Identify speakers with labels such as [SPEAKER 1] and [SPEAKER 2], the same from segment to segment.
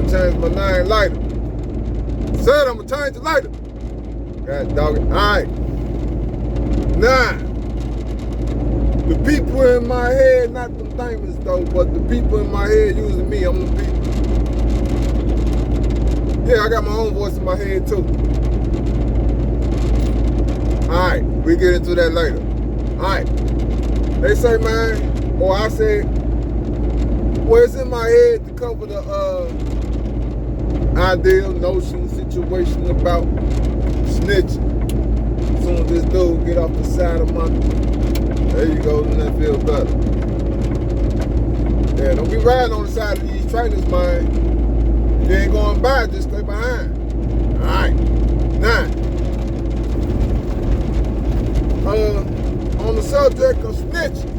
[SPEAKER 1] gonna change my name later. Said I'm gonna change it later. God dog it. Alright. 9. The people in my head, not the famous though, but the people in my head using me, I'm the people. Yeah, I got my own voice in my head too. Alright, we get into that later. Alright. They say, man, or I said, well, it's in my head to cover the ideal notion, situation about snitching. As soon as this dude get off the side of my, there you go, then that feels better. Yeah, don't be riding on the side of these trailers, man. You ain't going by, just stay behind. Alright. 9. On the subject of snitching.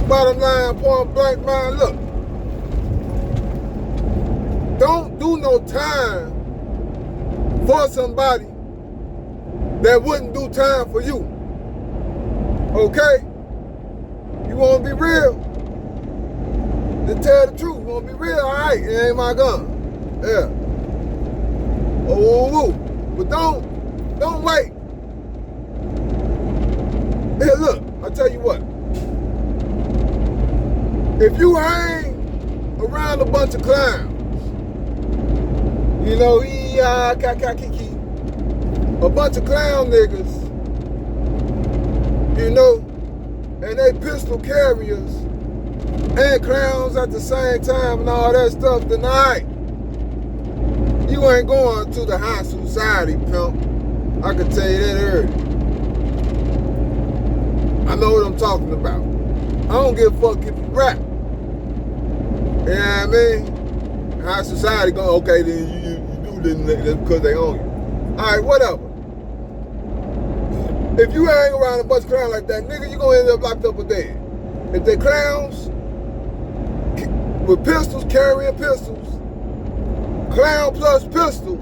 [SPEAKER 1] Bottom line, point blank, man, look. Don't do no time for somebody that wouldn't do time for you. Okay? You wanna be real? Then tell the truth. You wanna be real? Alright, it ain't my gun. Yeah. Oh, but don't wait. Here, look, I'll tell you what. If you hang around a bunch of clowns, you know, a bunch of clown niggas, you know, and they pistol carriers and clowns at the same time and all that stuff, then alright, you ain't going to the high society, pimp. I can tell you that early. I know what I'm talking about. I don't give a fuck if you rap. You know what I mean? High society going, okay, then you do this because they own you. Alright, whatever. If you hang around a bunch of clowns like that, nigga, you gonna end up locked up or dead. If they clowns with pistols, carrying pistols, clown plus pistol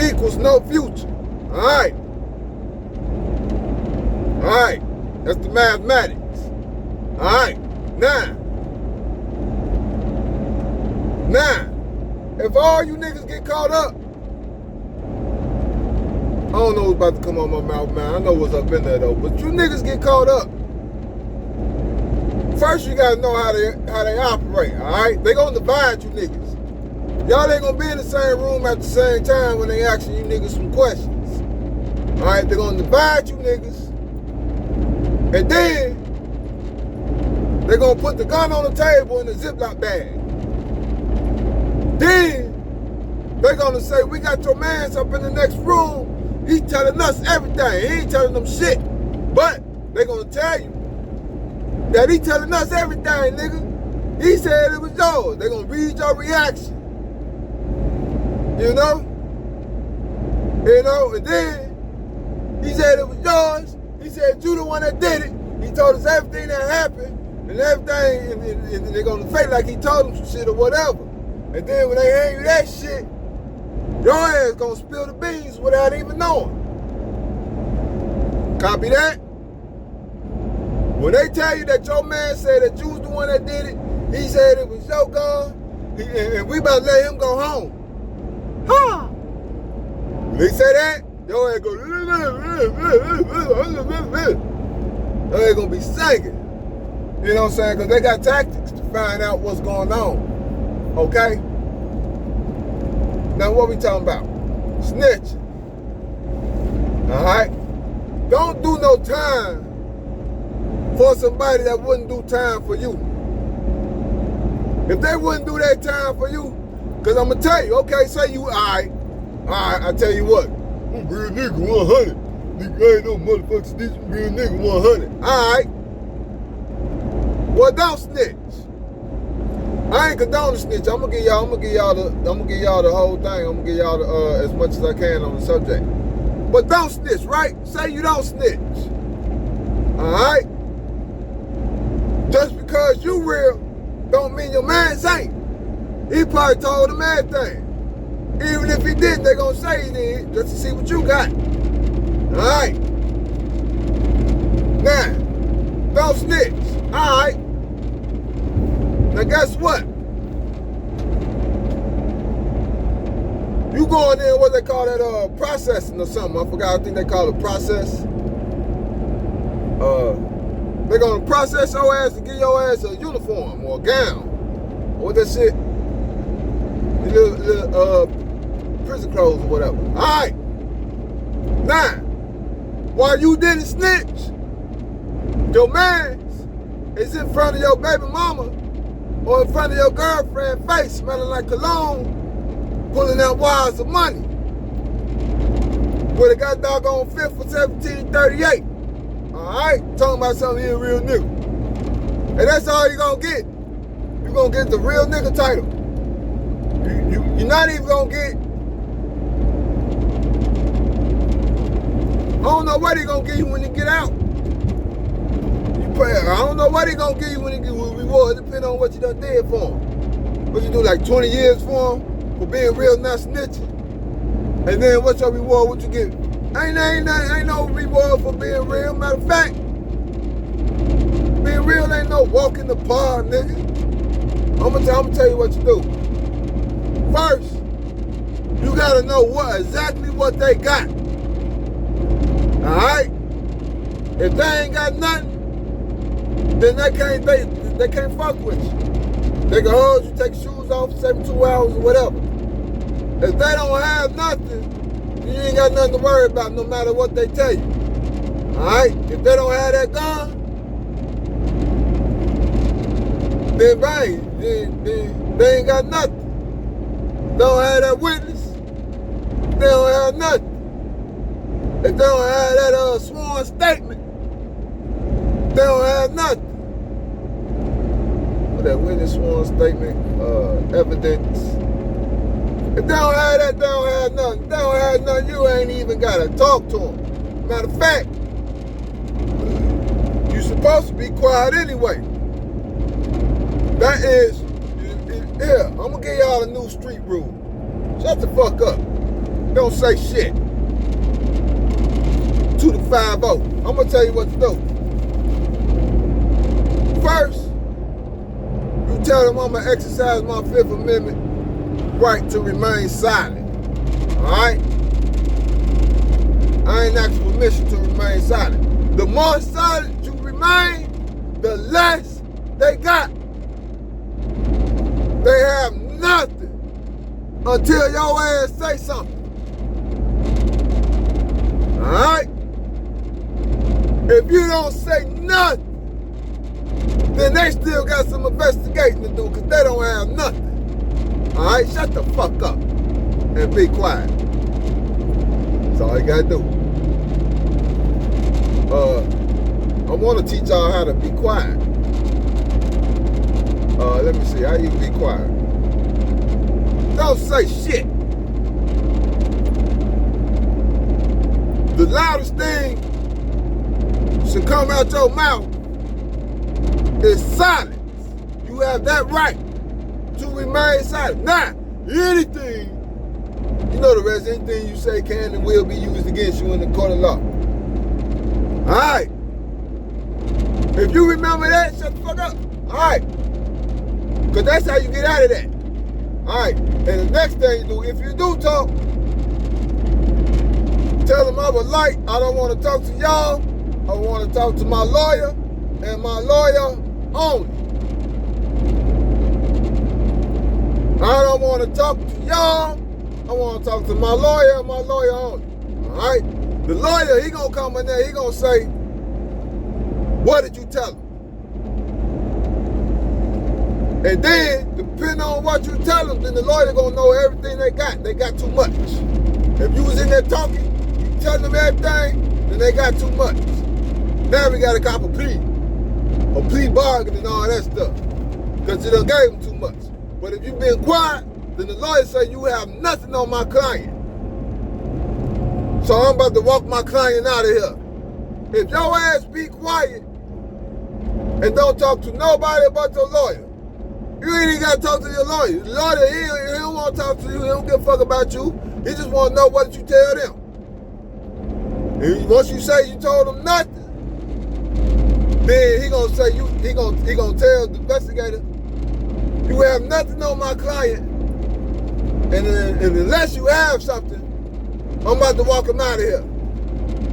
[SPEAKER 1] equals no future. Alright. Alright. That's the mathematics. Alright. 9. If all you niggas get caught up, I don't know what's about to come out my mouth, man. I know what's up in there though. But you niggas get caught up. First you gotta know how they operate, alright? They gonna divide you niggas. Y'all ain't gonna be in the same room at the same time when they asking you niggas some questions. Alright, they're gonna divide you niggas. And then they're gonna put the gun on the table in the Ziploc bag. Then they're gonna say, we got your mans up in the next room. He's telling us everything. He ain't telling them shit. But they're gonna tell you that he telling us everything, nigga. He said it was yours. They're gonna read your reaction. You know? And then he said it was yours. He said you the one that did it. He told us everything that happened and everything, and they're gonna fake like he told them some shit or whatever. And then when they hang you that shit, your ass gonna spill the beans without even knowing. Copy that? When they tell you that your man said that you was the one that did it, he said it was your gun, and we about to let him go home. Huh? When they say that, your ass go, your ass gonna be singing. You know what I'm saying? Because they got tactics to find out what's going on. Okay? Now what we talking about? Snitching. Alright? Don't do no time for somebody that wouldn't do time for you. If they wouldn't do that time for you, because I'm going to tell you, okay, say you, alright, I tell you what, I'm real nigga 100. Nigga ain't no motherfucker snitching, real nigga 100. Alright. Well, don't snitch. I ain't condoning snitch. I'm gonna give y'all the whole thing. I'm gonna give y'all as much as I can on the subject. But don't snitch, right? Say you don't snitch. Alright? Just because you real don't mean your man's ain't. He probably told him everything. Even if he didn't, they gonna say he did, just to see what you got. Alright? Now, don't snitch. Alright? Now guess what? You go in there, what they call that, processing or something. I forgot, I think they call it process. They're gonna process your ass and give your ass a uniform or a gown. Or what that shit? The prison clothes or whatever. Alright. Now, while you didn't snitch, your man is in front of your baby mama or in front of your girlfriend's face, smelling like cologne, pulling out wires of money with a got doggone 5th for 1738. Alright? Talking about something he a real nigga. And that's all you're gonna get. You're gonna get the real nigga title. You're not even gonna get, I don't know what he gonna give you when you get out. I don't know what he gonna give you when he give you a reward, depending on what you done did for him. What you do, like 20 years for him, for being real, not snitching? And then what's your reward, what you get? Ain't no reward for being real. Matter of fact, being real ain't no walk in the park, nigga. I'm gonna tell you what you do. First, you gotta know exactly what they got. Alright? If they ain't got nothing, then they can't fuck with you. They can hold you, take your shoes off, 72 hours or whatever. If they don't have nothing, you ain't got nothing to worry about no matter what they tell you. Alright? If they don't have that gun, then bang, they ain't got nothing. They don't have that witness, they don't have nothing. If they don't have that sworn statement, they don't have nothing. But that witness sworn statement, evidence. If they don't have that, they don't have nothing. If they don't have nothing, you ain't even gotta talk to them. Matter of fact, you're supposed to be quiet anyway. That is, yeah, I'm gonna give y'all a new street rule. Shut the fuck up. Don't say shit. 2 to 5-0. I'm gonna tell you what to do. First, you tell them I'm gonna exercise my 5th Amendment right to remain silent. Alright? I ain't asking permission to remain silent. The more silent you remain, the less they got. They have nothing until your ass say something. Alright? If you don't say nothing, then they still got some investigating to do because they don't have nothing. Alright? Shut the fuck up and be quiet. That's all you gotta do. I want to teach y'all how to be quiet. Let me see, how you be quiet? Don't say shit. The loudest thing should come out your mouth is silence. You have that right to remain silent. Now, anything, you know the rest, anything you say can and will be used against you in the court of law. Alright. If you remember that, shut the fuck up. Alright. Because that's how you get out of that. Alright. And the next thing you do, if you do talk, tell them I don't want to talk to y'all. I want to talk to my lawyer and my lawyer only. I don't want to talk to y'all. I want to talk to my lawyer and my lawyer only. Alright? The lawyer, he going to come in there, he going to say, what did you tell him? And then, depending on what you tell them, then the lawyer going to know everything they got. They got too much. If you was in there talking, you telling them everything, then they got too much. Now we got to cop a plea bargain and all that stuff. Because you done gave them too much. But if you been quiet, then the lawyer say you have nothing on my client. So I'm about to walk my client out of here. If your ass be quiet and don't talk to nobody about your lawyer, you ain't even got to talk to your lawyer. The lawyer, he don't want to talk to you. He don't give a fuck about you. He just want to know what you tell them. And once you say you told him nothing, then he gonna say he gonna tell the investigator, You have nothing on my client, and unless you have something, I'm about to walk him out of here.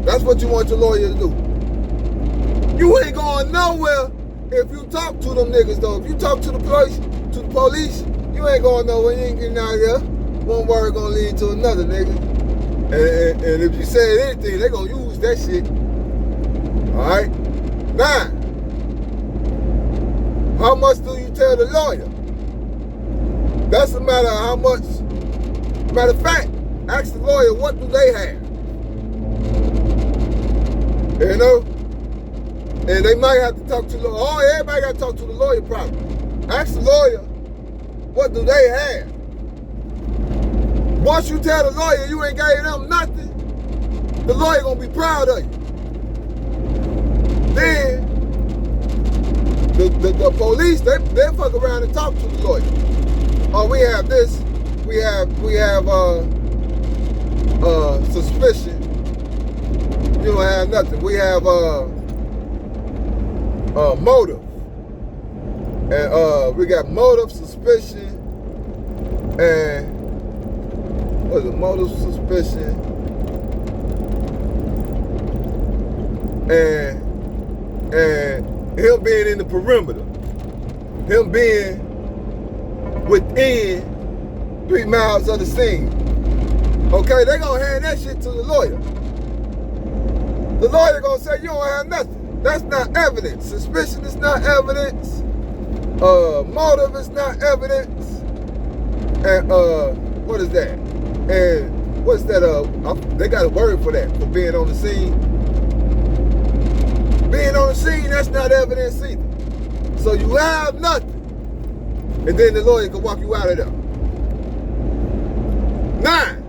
[SPEAKER 1] That's what you want your lawyer to do. You ain't going nowhere if you talk to them niggas though. If you talk to the police, you ain't going nowhere. You ain't getting out of here. One word gonna lead to another, nigga. And if you say anything, they gonna use that shit. All right. 9. How much do you tell the lawyer? That's a matter of how much. Matter of fact, ask the lawyer, what do they have? You know? And they might have to talk to the lawyer. Oh, everybody got to talk to the lawyer probably. Ask the lawyer, what do they have? Once you tell the lawyer you ain't gave them nothing, the lawyer gonna be proud of you. Then, the police, they fuck around and talk to the lawyer. Oh, we have this, we have suspicion. You don't have nothing. We have motive. And we got motive, suspicion, and what is it? Motive, suspicion, and him being in the perimeter. Him being within 3 miles of the scene. Okay, they gonna hand that shit to the lawyer. The lawyer gonna say you don't have nothing. That's not evidence. Suspicion is not evidence. Motive is not evidence. And what is that? And what's that? They got a word for that, for being on the scene. Being on the scene, that's not evidence either. So you have nothing. And then the lawyer can walk you out of there. 9.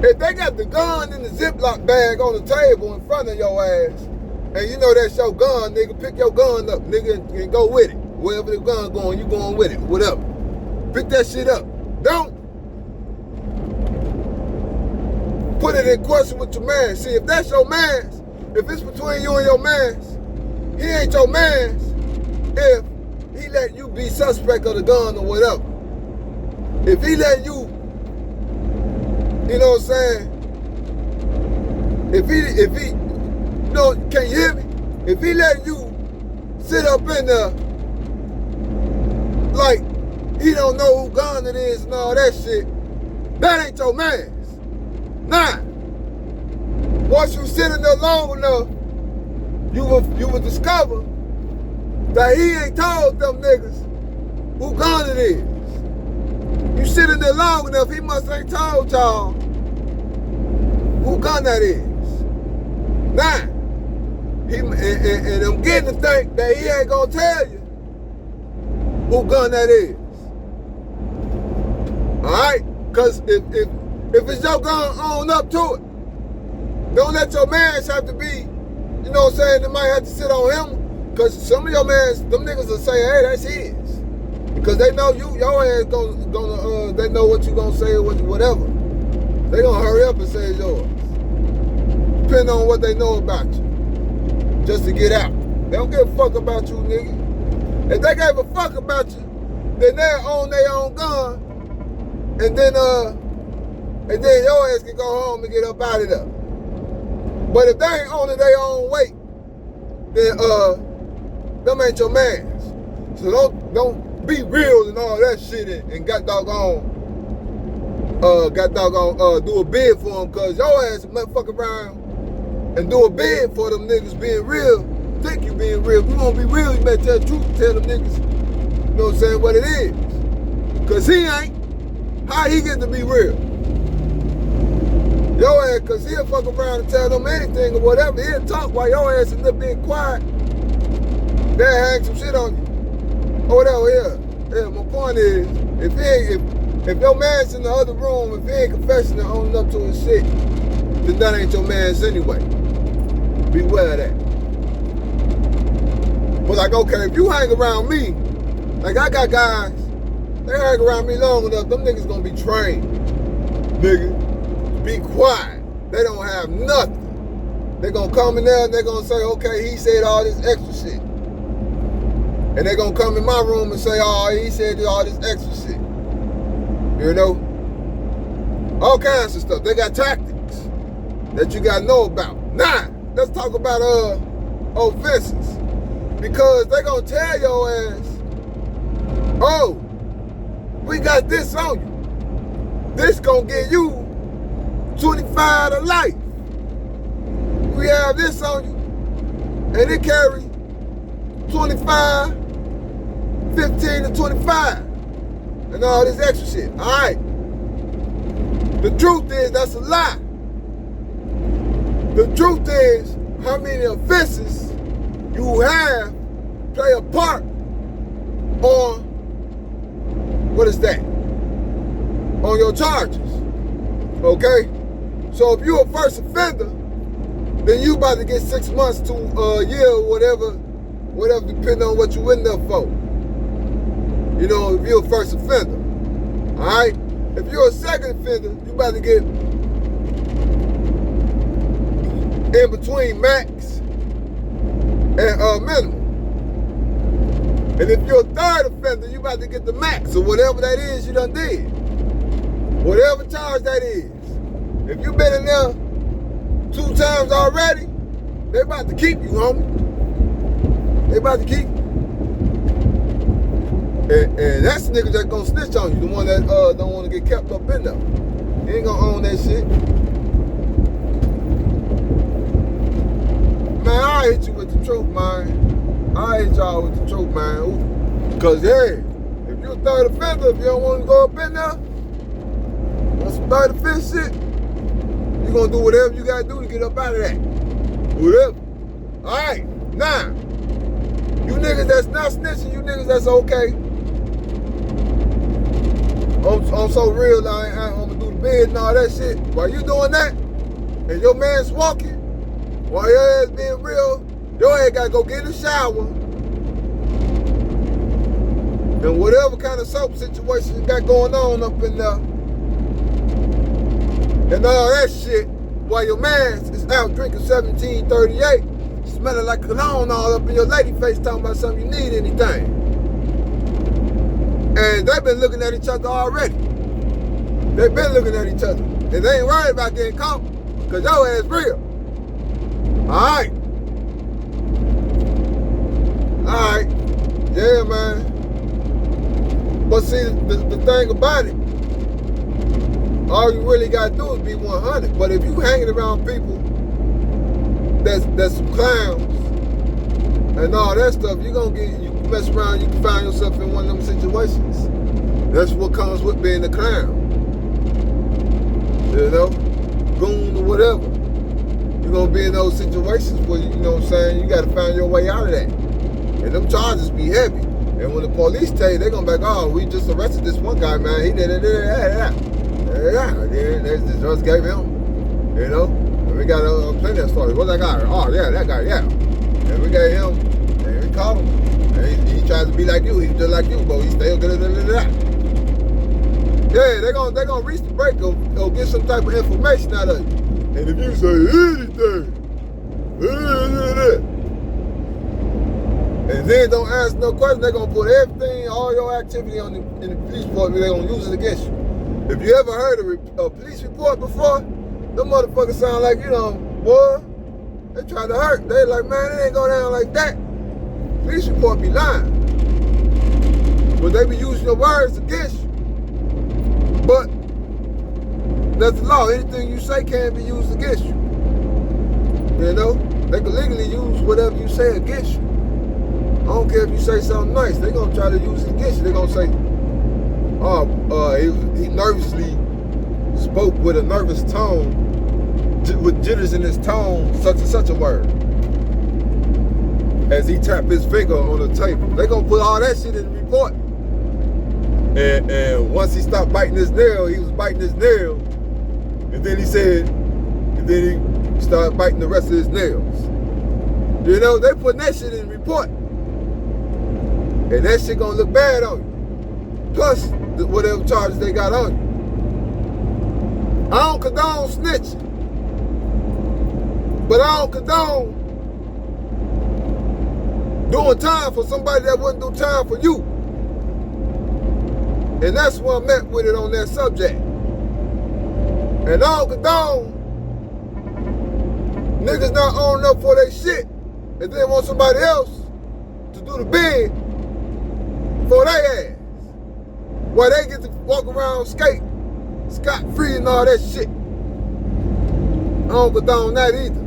[SPEAKER 1] If they got the gun in the Ziploc bag on the table in front of your ass, and you know that's your gun, nigga, pick your gun up, nigga, and go with it. Wherever the gun going, you going with it, whatever. Pick that shit up. Don't put it in question with your man. See, if that's your man's, if it's between you and your man's, he ain't your man's if he let you be suspect of the gun or whatever. If he let you, you know what I'm saying? If he, you know, can you hear me? If he let you sit up in there like he don't know who gun it is and all that shit, that ain't your man's. 9. Once you sit in there long enough, you will discover that he ain't told them niggas who gun it is. You sit in there long enough, he must ain't told y'all who gun that is. 9. And I'm getting to think that he ain't gonna tell you who gun that is. Alright? Cause if it's your gun, own up to it. Don't let your mans have to be, you know what I'm saying, they might have to sit on him. Cause some of your mans, them niggas will say, hey, that's his. Because they know your ass gonna they know what you gonna say or whatever. They gonna hurry up and say it's yours. Depending on what they know about you. Just to get out. They don't give a fuck about you, nigga. If they gave a fuck about you, then they'll own their own gun. And then your ass can go home and get up out of there. But if they ain't owning their own weight, then them ain't your mans. So don't be real and all that shit and got doggone do a bid for them, cause your ass might fuck around and do a bid for them niggas being real. Think you being real. If you won't be real, you better tell the truth and tell them niggas, you know what I'm saying, what it is. Cause he ain't. How he get to be real? Your ass, cause he'll fuck around and tell them anything or whatever. He'll talk while your ass is up being quiet. They'll hang some shit on you. Or whatever, yeah. My point is, if your man's in the other room, if he ain't confessing and owning up to his shit, then that ain't your man's anyway. Beware of that. But like, okay, if you hang around me, like I got guys, they hang around me long enough, them niggas gonna be trained. Nigga, be quiet. They don't have nothing. They gonna come in there and they gonna say, okay, he said all this extra shit. And they're gonna come in my room and say, oh, he said all this extra shit. You know? All kinds of stuff. They got tactics that you gotta know about. Now, let's talk about offenses. Because they're gonna tell your ass, oh, we got this on you. This gonna get you 25 to life. We have this on you. And it carry 25, 15 to 25. And all this extra shit. Alright. The truth is that's a lie. The truth is how many offenses you have play a part on, what is that? On your charges. Okay? So if you're a first offender, then you about to get 6 months to a year or whatever, depending on what you in there for. You know, if you're a first offender. Alright? If you're a second offender, you about to get in between max and minimum. And if you're a third offender, you about to get the max or whatever that is you done did. Whatever charge that is. If you've been in there 2 times already, they about to keep you, homie. They about to keep you. And that's the nigga that's gonna snitch on you, the one that don't want to get kept up in there. He ain't gonna own that shit. Man, I'll hit you with the truth, man. I'll hit y'all with the truth, man. Ooh. Cause yeah, if you're a third offender, if you don't want to go up in there, on some third offense shit, you're gonna do whatever you gotta do to get up out of that. Whatever. Alright, now, you niggas that's not snitching, you niggas that's okay. I'm so real, I'm gonna do the bed and all that shit. While you doing that, and your man's walking, while your ass being real, your ass gotta go get in the shower. And whatever kind of soap situation you got going on up in there, and all that shit, while your man is out drinking 1738, smelling like cologne all up in your lady face, talking about something you need anything. And they've been looking at each other already. They've been looking at each other. And they ain't worried about getting caught, because your ass real. Alright. Alright. Yeah, man. But see, the thing about it, all you really gotta do is be 100. But if you hanging around people that's some clowns and all that stuff, you mess around, you can find yourself in one of them situations. That's what comes with being a clown. You know? Goon or whatever. You're gonna be in those situations where, you know what I'm saying, you gotta find your way out of that. And them charges be heavy. And when the police tell you, they're gonna be like, oh, we just arrested this one guy, man. He did it. They just gave him, you know? And we got plenty of stories. What's that guy? Oh, yeah, that guy, yeah. And we gave him, and we caught him. And he tries to be like you. He's just like you, but he still good. Yeah, they're gonna reach the break or get some type of information out of you. And if you say anything, and then don't ask no question, they're gonna put everything, all your activity in the police report, they're gonna use it against you. If you ever heard a police report before, them motherfuckers sound like, you know, boy, they tried to hurt. They like, man, it ain't go down like that. Police report be lying. But they be using your words against you. But that's the law. Anything you say can't be used against you. You know? They can legally use whatever you say against you. I don't care if you say something nice. They're going to try to use it against you. They're going to say, he nervously spoke with a nervous tone, with jitters in his tone, such and such a word. As he tapped his finger on the table. They're going to put all that shit in the report. And once he stopped biting his nail, he was biting his nail. And then he started biting the rest of his nails. You know, they putting that shit in the report. And that shit gonna look bad on you. Plus, whatever charges they got on you. I don't condone snitching. But I don't condone doing time for somebody that wouldn't do time for you. And that's where I'm at with it on that subject. And all condone niggas not owning up for their shit and then want somebody else to do the bid for their ass. While they get to walk around skate, scot-free and all that shit. I don't condone that either.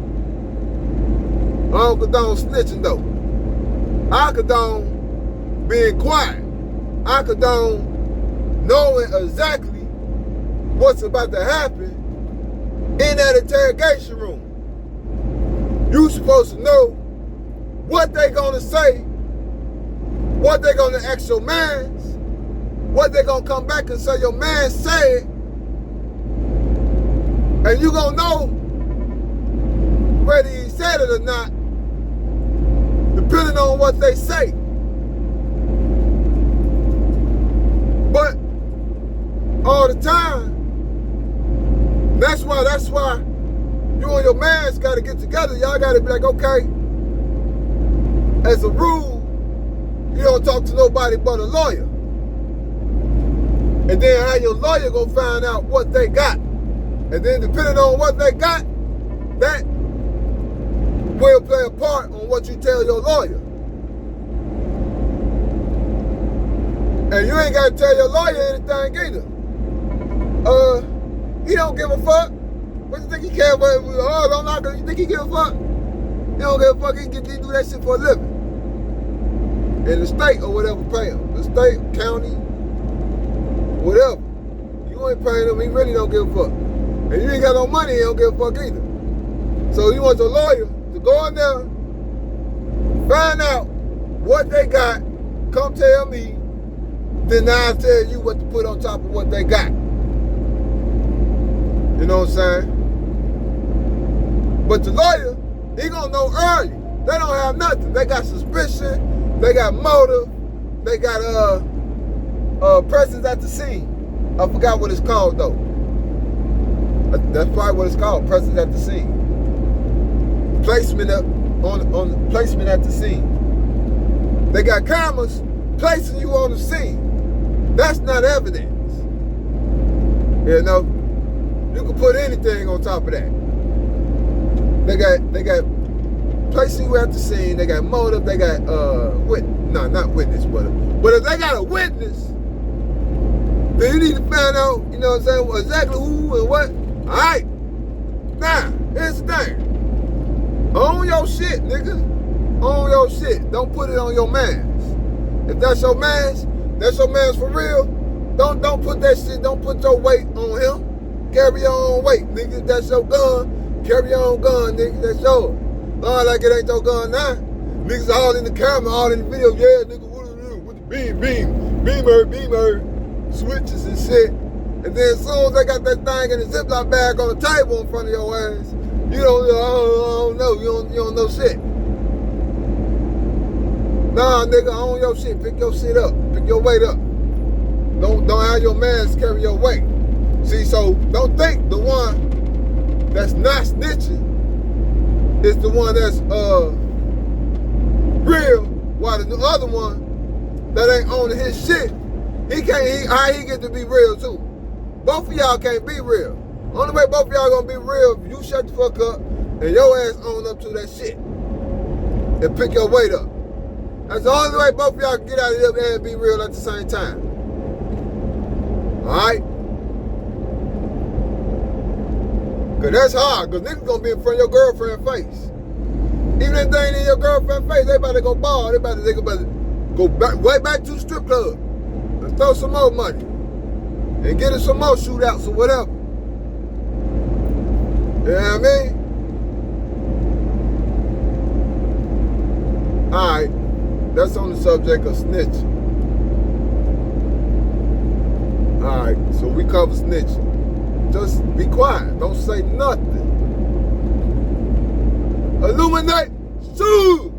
[SPEAKER 1] I don't condone snitching though. I condone being quiet. I condone knowing exactly what's about to happen in that interrogation room. You supposed to know what they gonna say, what they gonna ask your mans, what they gonna come back and say your man said, and you gonna know whether he said it or not, depending on what they say. But all the time, that's why you and your mans gotta get together. Y'all gotta be like, okay, as a rule, you don't talk to nobody but a lawyer. And then how your lawyer gonna find out what they got. And then depending on what they got, that will play a part on what you tell your lawyer. And you ain't gotta tell your lawyer anything either. He don't give a fuck. What you think he care about? You think he give a fuck? He don't give a fuck. He do that shit for a living. And the state or whatever pay him. The state, county, whatever. You ain't paying him, he really don't give a fuck. And you ain't got no money, he don't give a fuck either. So you want your lawyer to go in there, find out what they got, come tell me, then I'll tell you what to put on top of what they got. You know what I'm saying? But the lawyer, he gonna know early. They don't have nothing. They got suspicion, they got motive, they got presence at the scene. I forgot what it's called though. That's probably what it's called, presence at the scene. Placement on placement at the scene. They got cameras placing you on the scene. That's not evidence. You know, you can put anything on top of that. They got placing you at the scene. They got motive. They got not witness, but if they got a witness, then you need to find out. You know what I'm saying? Exactly who and what. All right. Now here's the thing. Own your shit, nigga. Own your shit. Don't put it on your mans. If that's your mans for real. Don't put that shit. Don't put your weight on him. Carry your own weight, nigga. If that's your gun. Carry your own gun, nigga. That's yours. Like it ain't your gun now. Niggas all in the camera, all in the video. Yeah, nigga, with the beamer, switches and shit. And then as soon as they got that thing in the Ziploc bag on the table in front of your ass, you don't know. You don't know shit. Nah, nigga, own your shit. Pick your shit up. Pick your weight up. Don't have your mans carry your weight. See, so don't think the one that's not snitching is the one that's real, while the other one that ain't owning his shit, how he get to be real too? Both of y'all can't be real. Only way both of y'all gonna be real if you shut the fuck up and your ass own up to that shit and pick your weight up. That's the only way both of y'all can get out of there and be real at the same time. Alright? Cause that's hard, cause niggas gonna be in front of your girlfriend's face. Even if they ain't in your girlfriend's face, they about to go ball. They about to go back, way back to the strip club and throw some more money and get in some more shootouts or whatever. You know what I mean? Alright, that's on the subject of snitching. Alright, so we cover snitching. Just be quiet. Don't say nothing. Illuminate. Shoot.